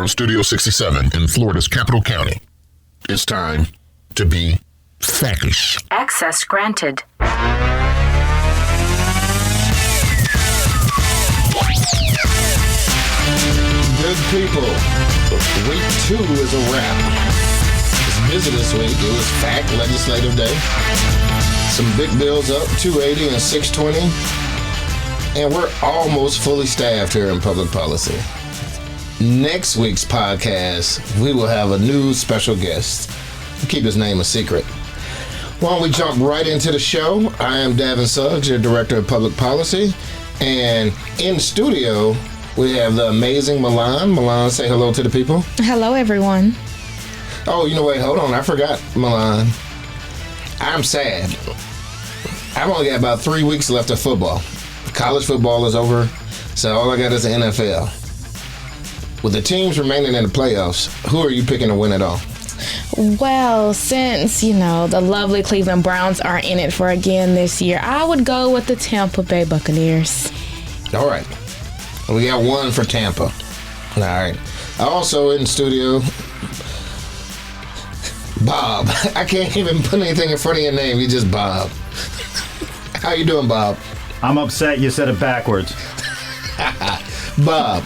from Studio 67 in Florida's Capital County. It's time to be FAC-ish. Access granted. Good people, week 2 is a wrap. It's busy this week. It was FAC Legislative Day. Some big bills up, 280 and 620. And we're almost fully staffed here in public policy. Next week's podcast, we will have a new special guest. We'll keep his name a secret. Why don't we jump right into the show? I am Davin Suggs, your Director of Public Policy. And in studio, we have the amazing Milan. Milan, say hello to the people. Hello, everyone. Oh, wait, hold on. I forgot, Milan. I'm sad. I've only got about 3 weeks left of football. College football is over, so all I got is the NFL. With the teams remaining in the playoffs, who are you picking to win it all? Well, since, the lovely Cleveland Browns are in it for again this year, I would go with the Tampa Bay Buccaneers. All right. We got one for Tampa. All right. Also in studio, Bob. I can't even put anything in front of your name. You just Bob. How you doing, Bob? I'm upset you said it backwards. Bob,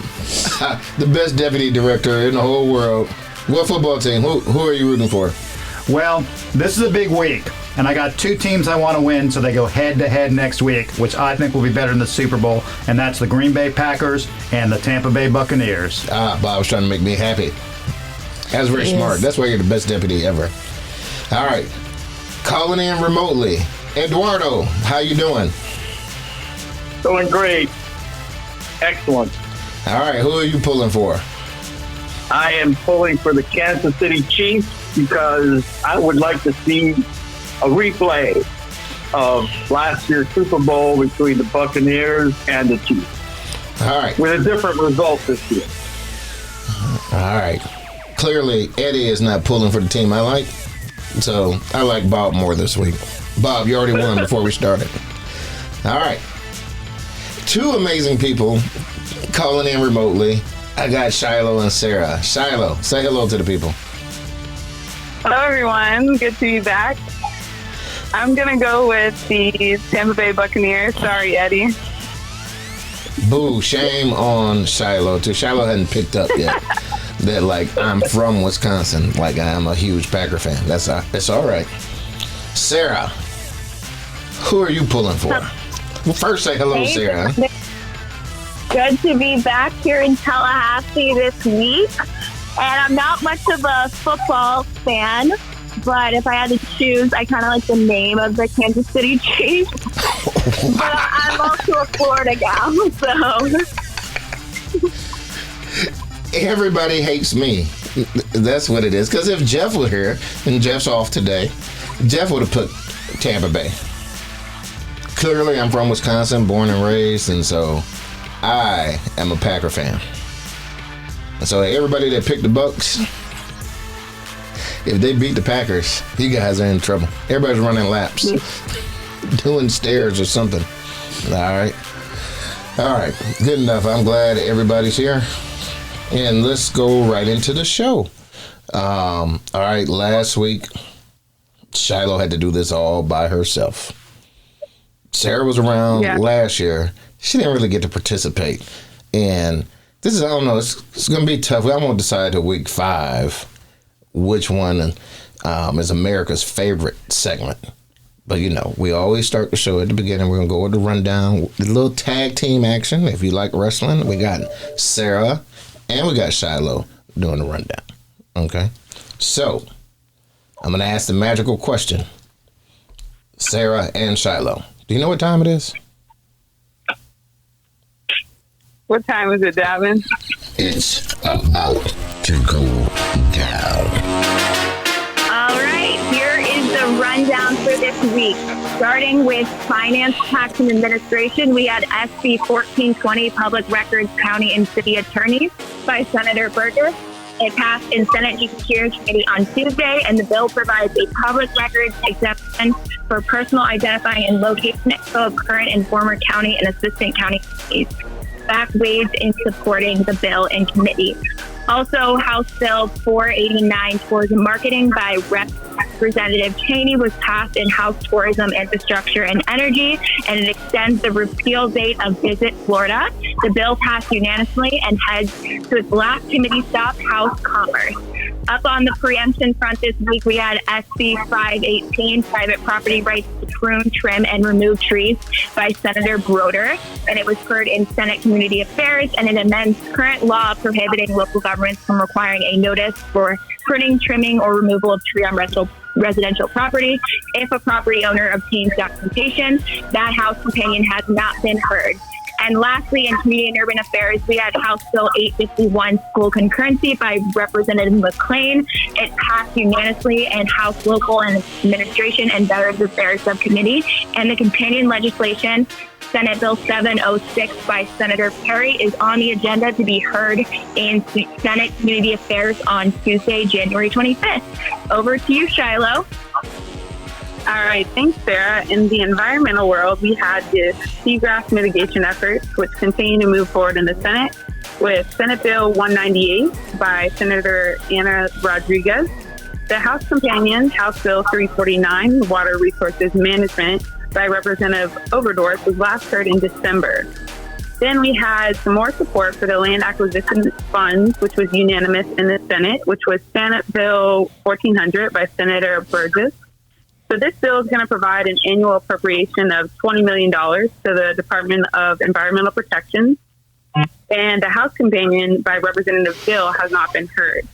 the best deputy director in the whole world. What football team? Who are you rooting for? Well, this is a big week, and I got 2 teams I want to win, so they go head-to-head next week, which I think will be better than the Super Bowl, and that's the Green Bay Packers and the Tampa Bay Buccaneers. Bob was trying to make me happy. That's very smart. That's why you're the best deputy ever. All right. Calling in remotely. Eduardo, how you doing? Doing great. Excellent. All right. Who are you pulling for? I am pulling for the Kansas City Chiefs because I would like to see a replay of last year's Super Bowl between the Buccaneers and the Chiefs. All right. With a different result this year. All right. Clearly, Eddie is not pulling for the team I like, so I like Bob more this week. Bob, you already won before we started. All right. 2 amazing people calling in remotely. I got Shiloh and Sarah. Shiloh, say hello to the people. Hello, everyone. Good to be back. I'm going to go with the Tampa Bay Buccaneers. Sorry, Eddie. Boo, shame on Shiloh, too. Shiloh hadn't picked up yet that, I'm from Wisconsin. I'm a huge Packer fan. That's all right. Sarah, who are you pulling for? Well, first say hello, hey, Sarah. Good to be back here in Tallahassee this week. And I'm not much of a football fan, but if I had to choose, I kind of like the name of the Kansas City Chiefs. But I'm also a Florida gal, so. Everybody hates me. That's what it is. Because if Jeff were here, and Jeff's off today, Jeff would have put Tampa Bay. Clearly, I'm from Wisconsin, born and raised, and so I am a Packer fan. And so everybody that picked the Bucs, if they beat the Packers, you guys are in trouble. Everybody's running laps, doing stairs or something. All right, good enough. I'm glad everybody's here. And let's go right into the show. All right, last week, Shiloh had to do this all by herself. Sarah was around last year. She didn't really get to participate. And this is, I don't know, it's going to be tough. I won't decide till week 5 which one is America's favorite segment. But, we always start the show at the beginning. We're going to go with the rundown, the little tag team action. If you like wrestling, we got Sarah and we got Shiloh doing the rundown. Okay? So, I'm going to ask the magical question. Sarah and Shiloh, do you know what time it is? What time is it, Davin? It's about to go down. All right, here is the rundown for this week. Starting with Finance, Tax, and Administration, we had SB 1420, Public Records, County and City Attorneys by Senator Berger. It passed in Senate Judiciary Committee on Tuesday, and the bill provides a public records exemption for personal identifying and location info of current and former county and assistant county employees. FAC waived in supporting the bill in committee. Also, House Bill 489, Tourism Marketing by Representative Cheney, was passed in House Tourism, Infrastructure, and Energy, and it extends the repeal date of Visit Florida. The bill passed unanimously and heads to its last committee stop, House Commerce. Up on the preemption front this week, we had SB 518, Private Property Rights to Prune, Trim, and Remove Trees by Senator Broder, and it was heard in Senate Community Affairs, and it amends current law prohibiting local governments from requiring a notice for pruning, trimming, or removal of tree on residential property. If a property owner obtains documentation, that House companion has not been heard. And lastly, in Community and Urban Affairs, we had House Bill 851, School Concurrency by Representative McLean. It passed unanimously in House Local and Administration and Veterans Affairs Subcommittee. And the companion legislation, Senate Bill 706 by Senator Perry, is on the agenda to be heard in Senate Community Affairs on Tuesday, January 25th. Over to you, Shiloh. All right, thanks, Sarah. In the environmental world, we had the seagrass mitigation efforts, which continue to move forward in the Senate, with Senate Bill 198 by Senator Ana Rodriguez. The House companion, House Bill 349, Water Resources Management by Representative Overdorf, was last heard in December. Then we had some more support for the Land Acquisition Funds, which was unanimous in the Senate, which was Senate Bill 1400 by Senator Burgess. So this bill is going to provide an annual appropriation of $20 million to the Department of Environmental Protection. And the House companion by Representative Gill has not been heard.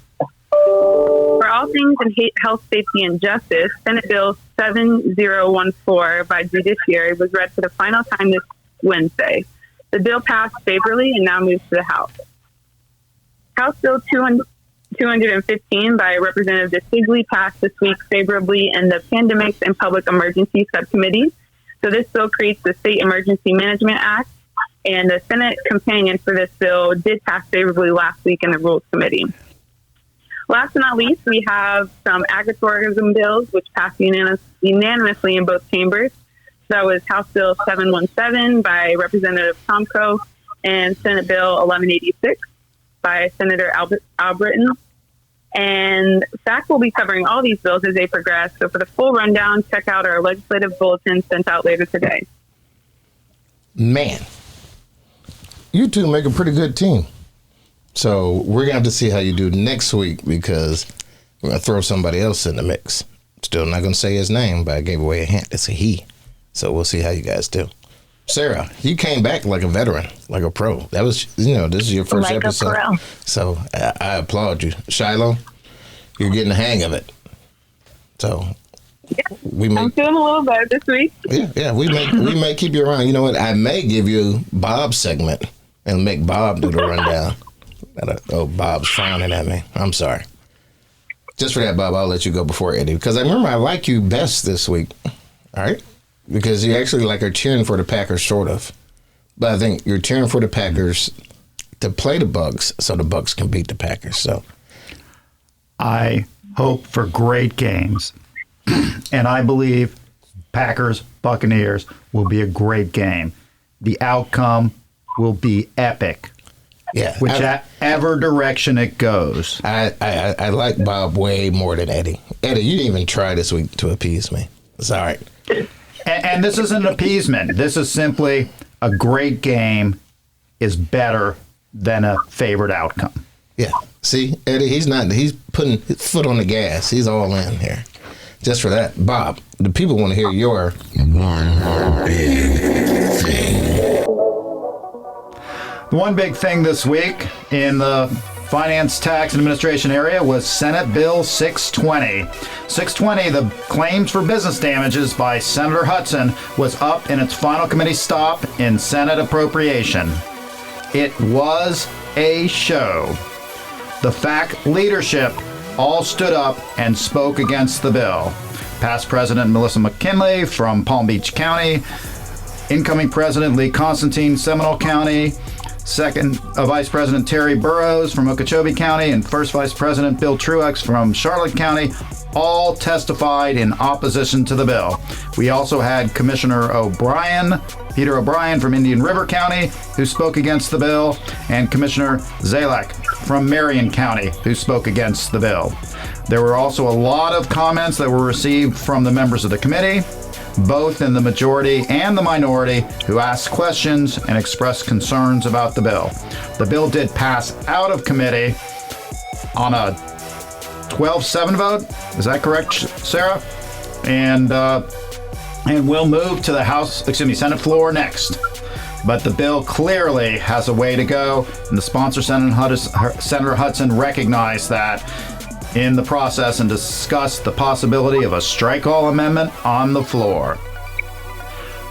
For all things in health, safety, and justice, Senate Bill 7014 by Judiciary was read for the final time this Wednesday. The bill passed favorably and now moves to the House. House Bill 215 by Representative DeSigley passed this week favorably in the Pandemics and Public Emergency Subcommittee. So this bill creates the State Emergency Management Act, and the Senate companion for this bill did pass favorably last week in the Rules Committee. Last but not least, we have some agritourism bills which passed unanimously in both chambers. So that was House Bill 717 by Representative Tomko and Senate Bill 1186 by Senator Albritton. And FAC will be covering all these bills as they progress. So for the full rundown, check out our legislative bulletin sent out later today. Man, you two make a pretty good team. So we're going to have to see how you do next week, because we're going to throw somebody else in the mix. Still not going to say his name, but I gave away a hint. It's a he. So we'll see how you guys do. Sarah, you came back like a veteran, like a pro. That was, this is your first episode. So I applaud you. Shiloh, you're getting the hang of it. So I'm feeling a little better this week. Yeah, we may keep you around. You know what? I may give you Bob's segment and make Bob do the rundown. Oh, Bob's frowning at me. I'm sorry. Just for that, Bob, I'll let you go before Eddie, because I remember I like you best this week. All right? Because you actually are cheering for the Packers, sort of. But I think you're cheering for the Packers to play the Bucs so the Bucs can beat the Packers. So I hope for great games. And I believe Packers-Buccaneers will be a great game. The outcome will be epic. Yeah, whichever direction it goes. I like Bob way more than Eddie. Eddie, you didn't even try this week to appease me. It's all right. And this isn't appeasement. This is simply a great game is better than a favored outcome. Yeah. See, Eddie, he's putting his foot on the gas. He's all in here. Just for that. Bob, the people want to hear your one big thing. The one big thing this week in the Finance, Tax, and Administration area was Senate Bill 620. 620, the claims for business damages by Senator Hudson, was up in its final committee stop in Senate appropriation. It was a show. The FAC leadership all stood up and spoke against the bill. Past President Melissa McKinley from Palm Beach County, incoming President Lee Constantine, Seminole County, Second Vice President Terry Burrows from Okeechobee County, and First Vice President Bill Truex from Charlotte County all testified in opposition to the bill. We also had Commissioner Peter O'Brien from Indian River County, who spoke against the bill, and Commissioner Zalek from Marion County who spoke against the bill. There were also a lot of comments that were received from the members of the committee, both in the majority and the minority, who asked questions and expressed concerns about the bill. The bill did pass out of committee on a 12-7 vote. Is that correct, Sarah? And we'll move to the Senate floor next. But the bill clearly has a way to go, and the sponsor, Senator Hudson, recognized that in the process and discussed the possibility of a strike-all amendment on the floor.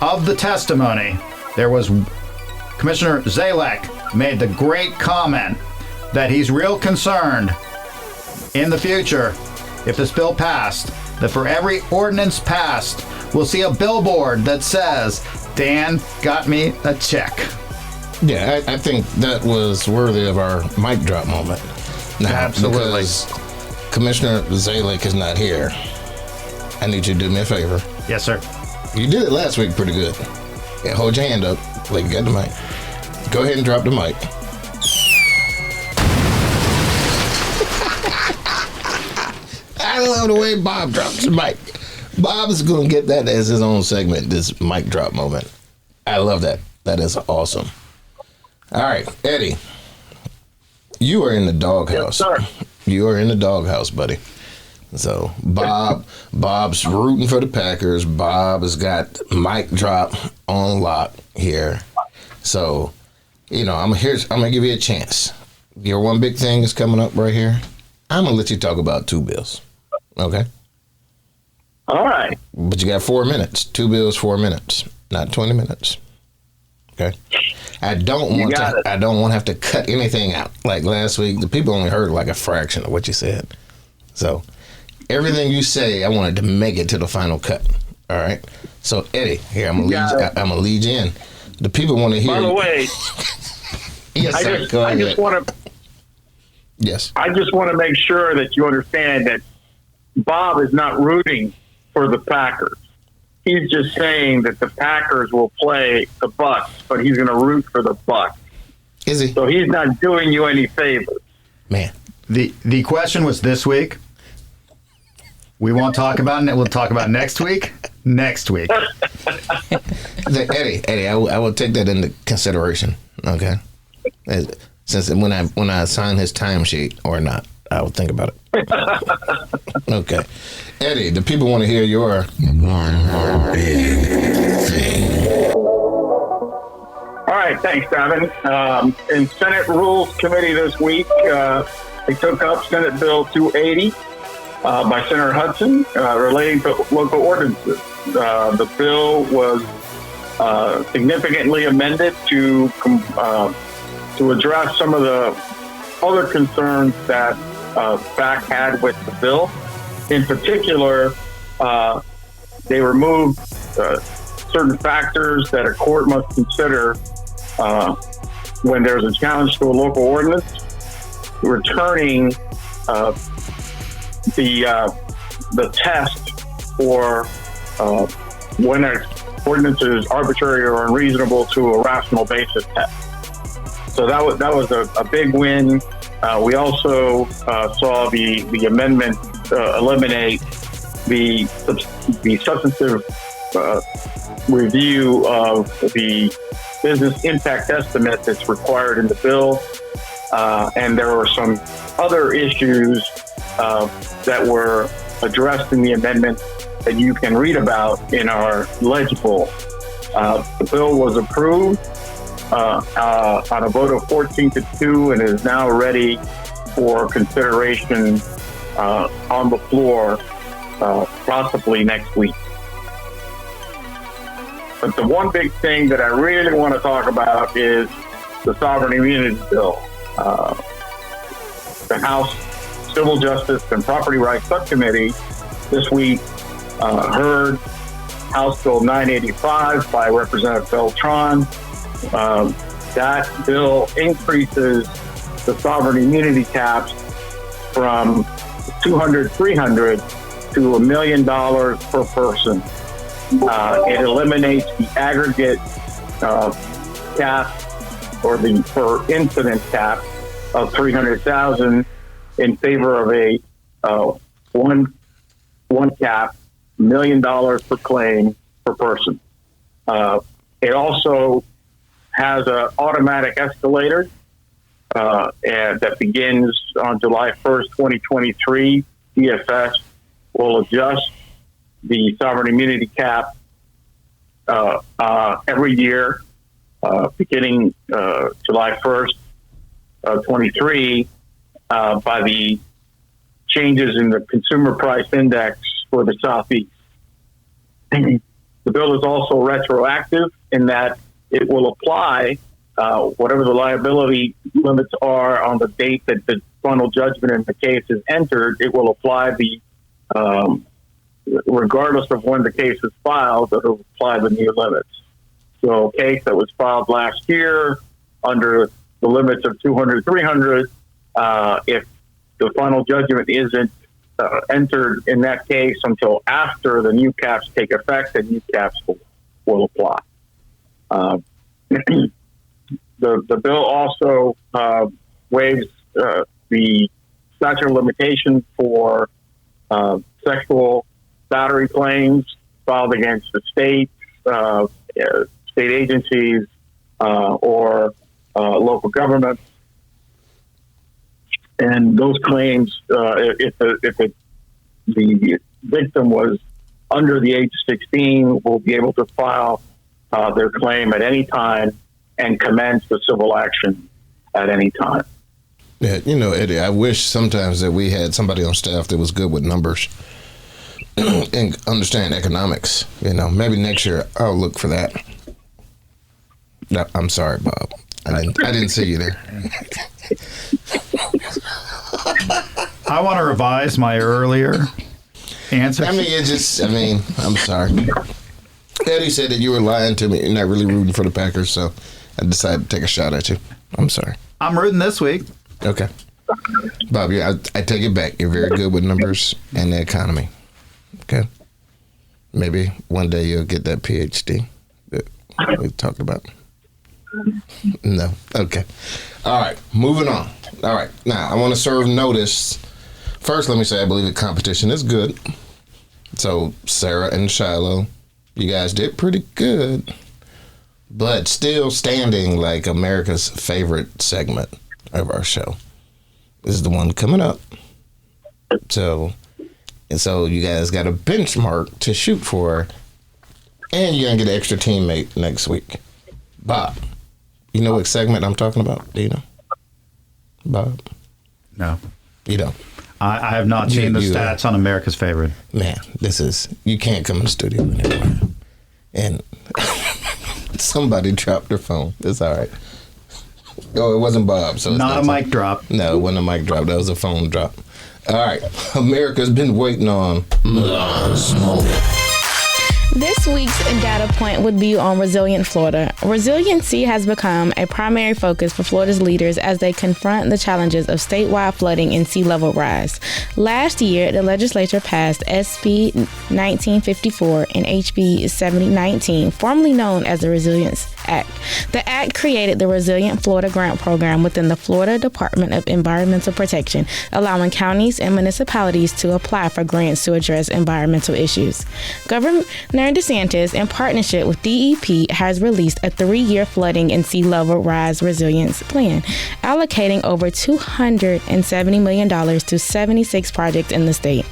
Of the testimony, there was Commissioner Zalek made the great comment that he's real concerned in the future, if this bill passed, that for every ordinance passed, we'll see a billboard that says, Dan got me a check. Yeah, I think that was worthy of our mic drop moment. Now, absolutely. Because Commissioner Zalek is not here, I need you to do me a favor. Yes, sir. You did it last week pretty good. Yeah, hold your hand up like you got the mic. Go ahead and drop the mic. I love the way Bob drops the mic. Bob is going to get that as his own segment, this mic drop moment. I love that. That is awesome. All right, Eddie, you are in the doghouse. Yes, sir. You are in the doghouse, buddy. So Bob's rooting for the Packers. Bob has got mic drop on lock here. So, I'm gonna give you a chance. Your one big thing is coming up right here. I'm gonna let you talk about two bills. Okay? All right. But you got 4 minutes. Two bills, 4 minutes, not 20 minutes. Okay? I don't want to have to cut anything out. Like last week, the people only heard like a fraction of what you said. So everything you say, I wanted to make it to the final cut. All right. So Eddie, here I'm gonna lead you in. The people want to hear. By the way, yes, sir. Go ahead. Yes. I just want to make sure that you understand that Bob is not rooting for the Packers. He's just saying that the Packers will play the Bucs, but he's going to root for the Bucs. Is he? So he's not doing you any favors. Man. The question was this week. We won't talk about it. We'll talk about next week. Next week. Eddie, I will take that into consideration. Okay. Since when I sign his timesheet or not, I will think about it. Okay. Eddie, the people want to hear your one big thing. All right, thanks, Davin. In Senate Rules Committee this week, they took up Senate Bill 280 by Senator Hudson relating to local ordinances. The bill was significantly amended to address some of the other concerns that FAC had with the bill. In particular, they removed certain factors that a court must consider when there's a challenge to a local ordinance, returning the test for when an ordinance is arbitrary or unreasonable to a rational basis test. So that was a big win. We also saw the amendment eliminate the substantive review of the business impact estimate that's required in the bill. And there were some other issues that were addressed in the amendment that you can read about in our legible. The bill was approved on a vote of 14-2 and is now ready for consideration on the floor, possibly next week. But the one big thing that I really want to talk about is the sovereign immunity bill. The House Civil Justice and Property Rights Subcommittee this week heard House Bill 985 by Representative Beltran. That bill increases the sovereign immunity caps from $200,000 to $1 million per person. It eliminates the aggregate cap or the per incident cap of $300,000 in favor of a one cap $1 million per claim per person. It also has an automatic escalator and that begins on July 1st, 2023. DFS will adjust the sovereign immunity cap every year, beginning July 1st, 23, by the changes in the consumer price index for the Southeast. The bill is also retroactive in that it will apply whatever the liability limits are on the date that the final judgment in the case is entered. It will apply regardless of when the case is filed, it will apply the new limits. So a case that was filed last year under the limits of 200, 300, if the final judgment isn't entered in that case until after the new caps take effect, the new caps will apply. The bill also waives the statute of limitation for sexual battery claims filed against the state agencies or local governments. And those claims, if the victim was under the age of 16, will be able to file their claim at any time and commence the civil action at any time. Yeah, Eddie, I wish sometimes that we had somebody on staff that was good with numbers and understand economics. Maybe next year I'll look for that. No, I'm sorry, Bob. I didn't see you there. I want to revise my earlier answer. I'm sorry. Eddie said that you were lying to me. You're not really rooting for the Packers, so I decided to take a shot at you. I'm sorry. I'm rooting this week. Okay. Bob, I take it back. You're very good with numbers and the economy. Okay. Maybe one day you'll get that PhD that we talked about. No. Okay. All right. Moving on. All right. Now, I want to serve notice. First, let me say I believe the competition is good. So, Sarah and Shiloh, you guys did pretty good. But still standing like America's favorite segment of our show is the one coming up. So you guys got a benchmark to shoot for, and you're going to get an extra teammate next week. Bob, you know what segment I'm talking about? Do you know? Bob? No. You don't? I have not seen the stats on America's favorite. Man, you can't come in the studio anymore. And somebody dropped their phone. It's all right. Oh, it wasn't Bob. So not a mic drop. No, it wasn't a mic drop. That was a phone drop. All right. America's been waiting on smoke. This week's data point would be on resilient Florida. Resiliency has become a primary focus for Florida's leaders as they confront the challenges of statewide flooding and sea level rise. Last year, the legislature passed SB 1954 and HB 7019, formerly known as the Resilience Act. The act created the Resilient Florida Grant Program within the Florida Department of Environmental Protection, allowing counties and municipalities to apply for grants to address environmental issues. Governor DeSantis, in partnership with DEP, has released a 3-year flooding and sea level rise resilience plan, allocating over $270 million to 76 projects in the state.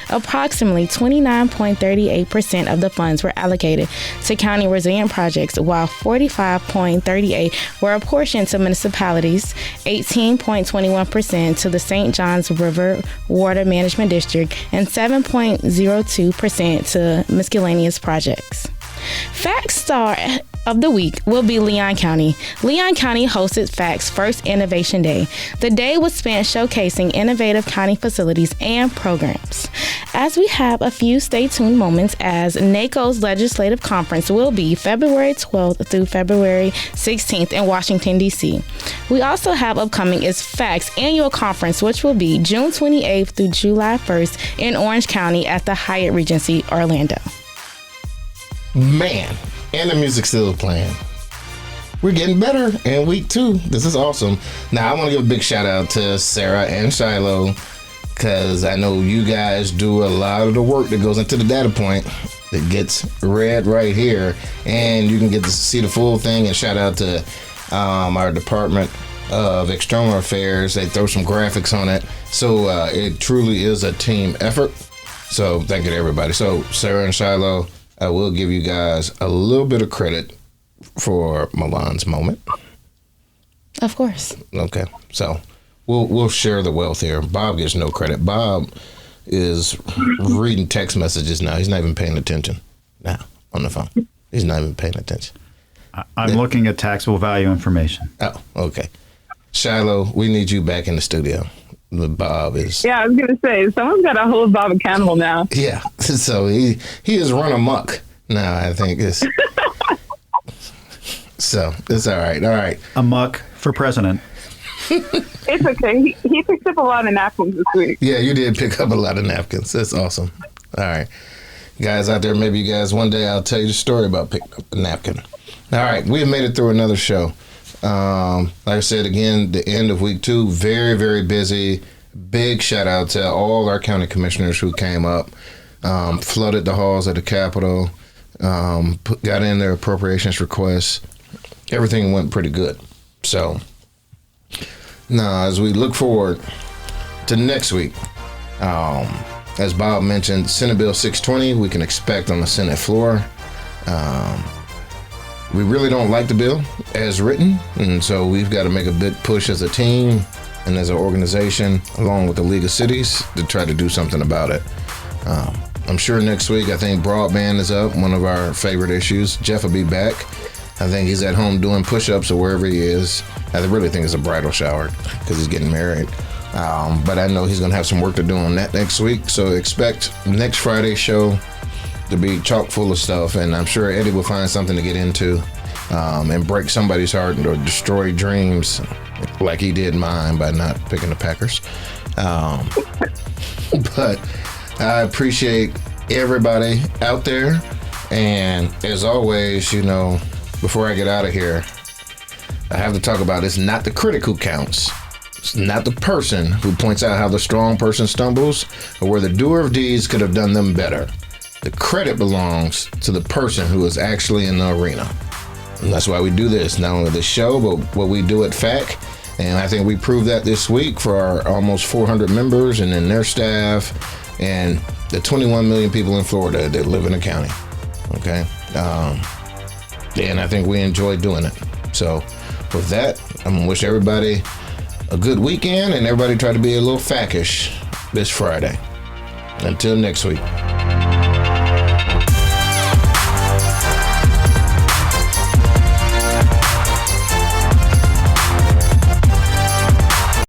Approximately 29.38% of the funds were allocated to county resilient projects, while 45.38% were apportioned to municipalities, 18.21% to the St. Johns River Water Management District, and 7.02% to miscellaneous projects. FAC Star of the week will be Leon County. Leon County hosted FAC's first Innovation Day. The day was spent showcasing innovative county facilities and programs. As we have a few stay tuned moments, as NACO's legislative conference will be February 12th through February 16th in Washington, D.C. We also have upcoming is FAC's annual conference, which will be June 28th through July 1st in Orange County at the Hyatt Regency, Orlando. Man, and the music's still playing. we're getting better in week 2. This is awesome. Now, I want to give a big shout out to Sarah and Shiloh, because I know you guys do a lot of the work that goes into the data point that gets read right here, and you can get to see the full thing. And shout out to our Department of External Affairs. They throw some graphics on it, so it truly is a team effort. So thank you to everybody. So Sarah and Shiloh, I will give you guys a little bit of credit for Milan's moment. Of course. Okay, so we'll share the wealth here. Bob gets no credit. Bob is reading text messages now. He's not even paying attention now on the phone. He's not even paying attention. I'm looking at taxable value information. Oh, okay. Shiloh, we need you back in the studio. Bob is. Yeah, I was going to say, someone's got to hold Bob accountable now. Yeah, so he has run amok now, I think. So it's all right. All right. Amok for president. It's okay. He picked up a lot of napkins this week. Yeah, you did pick up a lot of napkins. That's awesome. All right. Guys out there, maybe you guys, one day I'll tell you the story about picking up a napkin. All right, we have made it through another show. Like I said, again, the end of week 2, very, very busy. Big shout out to all our county commissioners who came up, flooded the halls of the Capitol, got in their appropriations requests. Everything went pretty good. So now, as we look forward to next week, as Bob mentioned, Senate Bill 620, we can expect on the Senate floor. We really don't like the bill as written, and so we've got to make a big push as a team and as an organization, along with the League of Cities, to try to do something about it. I'm sure next week, I think broadband is up, one of our favorite issues. Jeff will be back. I think he's at home doing push-ups or wherever he is. I really think it's a bridal shower because he's getting married. But I know he's going to have some work to do on that next week, so expect next Friday's show to be chock full of stuff, and I'm sure Eddie will find something to get into and break somebody's heart or destroy dreams like he did mine by not picking the Packers. But I appreciate everybody out there, and as always, before I get out of here, I have to talk about it's not the critic who counts. It's not the person who points out how the strong person stumbles or where the doer of deeds could have done them better. The credit belongs to the person who is actually in the arena. And that's why we do this, not only this show, but what we do at FAC. And I think we proved that this week for our almost 400 members and then their staff and the 21 million people in Florida that live in the county. Okay? And I think we enjoy doing it. So with that, I'm going to wish everybody a good weekend and everybody try to be a little FAC-ish this Friday. Until next week.